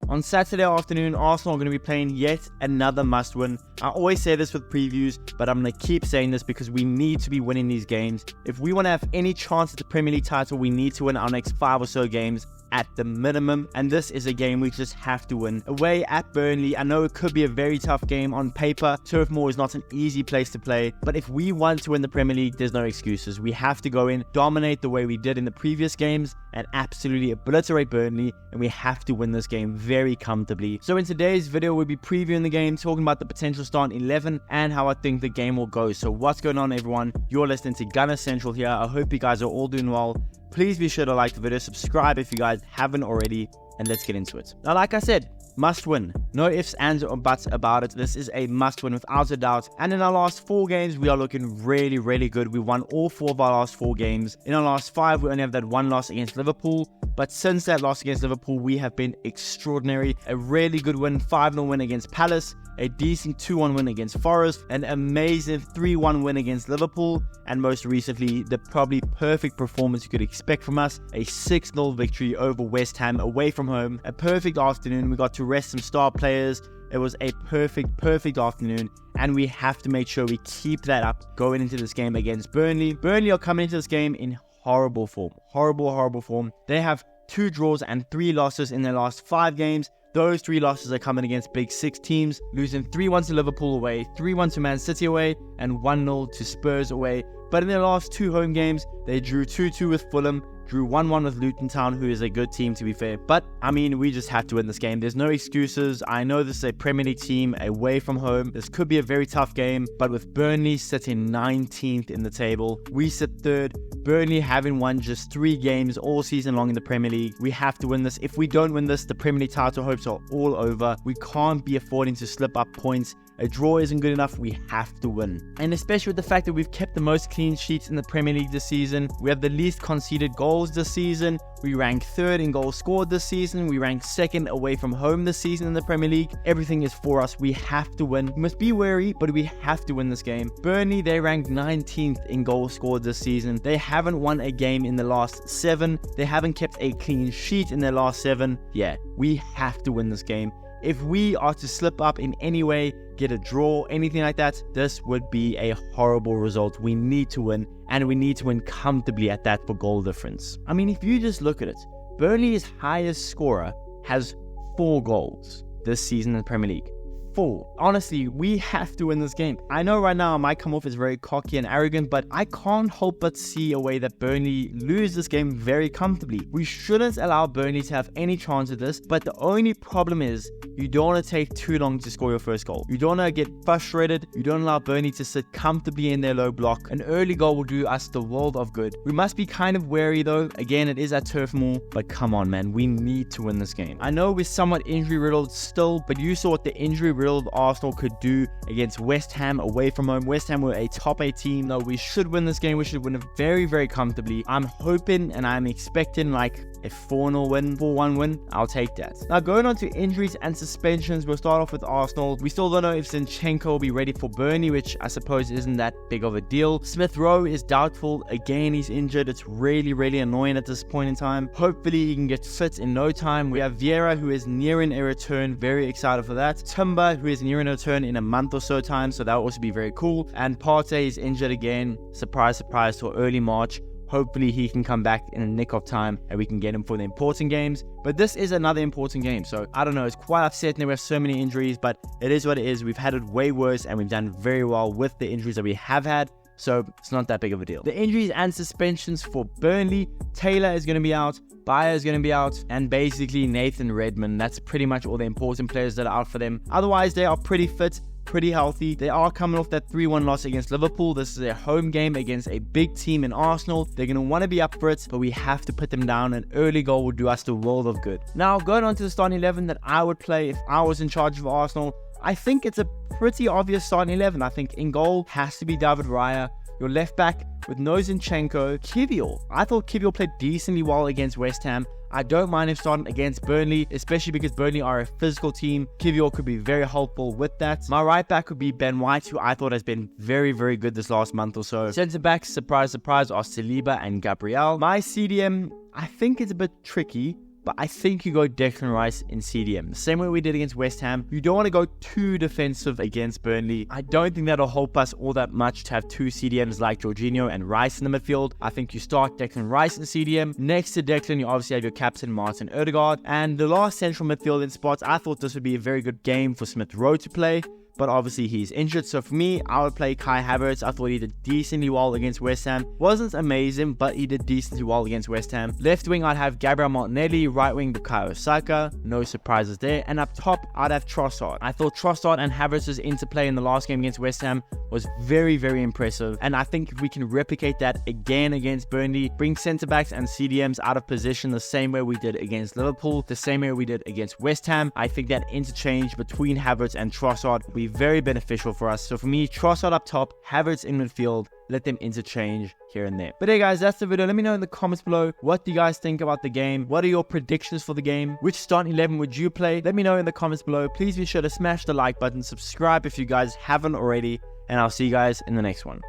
On Saturday afternoon, Arsenal are going to be playing yet another must-win. I always say this with previews, but I'm going to keep saying this because we need to be winning these games. If we want to have any chance at the Premier League title, we need to win our next 5 or so games at the minimum, and this is a game we just have to win. Away at Burnley, I know it could be a very tough game on paper. Turf Moor is not an easy place to play, but if we want to win the Premier League, there's no excuses. We have to go in, dominate the way we did in the previous games, and absolutely obliterate Burnley, and we have to win this game very comfortably. So in today's video, we'll be previewing the game, talking about the potential starting 11, and how I think the game will go. So what's going on, everyone? You're listening to Gunner Central here. I hope you guys are all doing well. Please be sure to like the video, subscribe if you guys haven't already, and let's get into it. Now, like I said, must win. No ifs, ands, or buts about it. This is a must win without a doubt. And in our last 4 games, we are looking really, really good. We won all 4 of our last 4 games. In our last 5, we only have that 1 loss against Liverpool. But since that loss against Liverpool, we have been extraordinary. A really good win, 5-0 win against Palace. A decent 2-1 win against Forest, an amazing 3-1 win against Liverpool, and most recently, the probably perfect performance you could expect from us, a 6-0 victory over West Ham away from home. A perfect afternoon. We got to rest some star players. It was a perfect afternoon, and we have to make sure we keep that up going into this game against Burnley. Burnley are coming into this game in horrible form. Horrible form. They have 2 draws and 3 losses in their last 5 games. Those 3 losses are coming against Big 6 teams, losing 3-1 to Liverpool away, 3-1 to Man City away, and 1-0 to Spurs away. But in their last 2 home games, they drew 2-2 with Fulham, drew 1-1 with Luton Town, who is a good team to be fair. But, I mean, we just have to win this game. There's no excuses. I know this is a Premier League team away from home. This could be a very tough game, but with Burnley sitting 19th in the table, we sit 3rd. Burnley having won just 3 games all season long in the Premier League. We have to win this. If we don't win this, the Premier League title hopes are all over. We can't be affording to slip up points. A draw isn't good enough. We have to win. And especially with the fact that we've kept the most clean sheets in the Premier League this season. We have the least conceded goals this season. We rank 3rd in goals scored this season. We rank 2nd away from home this season in the Premier League. Everything is for us. We have to win. We must be wary, but we have to win this game. Burnley, they rank 19th in goals scored this season. They haven't won a game in the last 7. They haven't kept a clean sheet in their last 7. Yeah, we have to win this game. If we are to slip up in any way, get a draw, anything like that, this would be a horrible result. We need to win, and we need to win comfortably at that for goal difference. I mean, if you just look at it, Burnley's highest scorer has 4 goals this season in the Premier League. 4. Honestly, we have to win this game. I know right now I might come off as very cocky and arrogant, but I can't help but see a way that Burnley lose this game very comfortably. We shouldn't allow Burnley to have any chance at this, but the only problem is you don't want to take too long to score your first goal. You don't want to get frustrated. You don't allow Burnley to sit comfortably in their low block. An early goal will do us the world of good. We must be kind of wary though. Again, it is at Turf Moor, but come on, man. We need to win this game. I know we're somewhat injury-riddled still, but you saw what the injury-riddled Arsenal could do against West Ham away from home. West Ham were a top 8 team. No, we should win this game. We should win it very comfortably. I'm hoping and I'm expecting like a 4-0 win, 4-1 win. I'll take that. Now, going on to injuries and suspensions, we'll start off with Arsenal. We still don't know if Zinchenko will be ready for Burnley, which I suppose isn't that big of a deal. Smith Rowe is doubtful. Again, he's injured. It's really annoying at this point in time. Hopefully, he can get fit in no time. We have Vieira, who is nearing a return. Very excited for that. Timber, who is nearing a return in a month or so time, so that will also be very cool. And Partey is injured again. Surprise, till early March. Hopefully he can come back in the nick of time and we can get him for the important games. But this is another important game, so I don't know. It's quite upsetting that we have so many injuries, but it is what it is. We've had it way worse and we've done very well with the injuries that we have had. So it's not that big of a deal. The injuries and suspensions for Burnley: Taylor is going to be out, Bayer is going to be out, and basically Nathan Redmond. That's pretty much all the important players that are out for them. Otherwise, they are pretty fit, pretty healthy. They are coming off that 3-1 loss against Liverpool. This is their home game against a big team in Arsenal. They're going to want to be up for it, but we have to put them down. An early goal would do us the world of good. Now, going on to the starting 11 that I would play if I was in charge of Arsenal, I think it's a pretty obvious starting 11. I think in goal has to be David Raya. Your left back with no Zinchenko. Kivior. I thought Kivior played decently well against West Ham. I don't mind him starting against Burnley, especially because Burnley are a physical team. Kivior could be very helpful with that. My right back would be Ben White, who I thought has been very, very good this last month or so. Centre backs, surprise, are Saliba and Gabriel. My CDM, I think it's a bit tricky, but I think you go Declan Rice in CDM. The same way we did against West Ham. You don't want to go too defensive against Burnley. I don't think that'll help us all that much to have two CDMs like Jorginho and Rice in the midfield. I think you start Declan Rice in CDM. Next to Declan, you obviously have your captain Martin Odegaard. And the last central midfield in spots, I thought this would be a very good game for Smith Rowe to play, but obviously he's injured. So for me, I would play Kai Havertz. I thought he did decently well against West Ham. Wasn't amazing, but he did decently well against West Ham. Left wing, I'd have Gabriel Martinelli. Right wing, Bukayo Saka. No surprises there. And up top, I'd have Trossard. I thought Trossard and Havertz's interplay in the last game against West Ham was very, very impressive. And I think if we can replicate that again against Burnley, bring centre-backs and CDMs out of position the same way we did against Liverpool, the same way we did against West Ham, I think that interchange between Havertz and Trossard will be very beneficial for us. So for me, Trossard up top, Havertz in midfield, let them interchange here and there. But hey guys, that's the video. Let me know in the comments below, what do you guys think about the game? What are your predictions for the game? Which starting 11 would you play? Let me know in the comments below. Please be sure to smash the like button, subscribe if you guys haven't already, and I'll see you guys in the next one.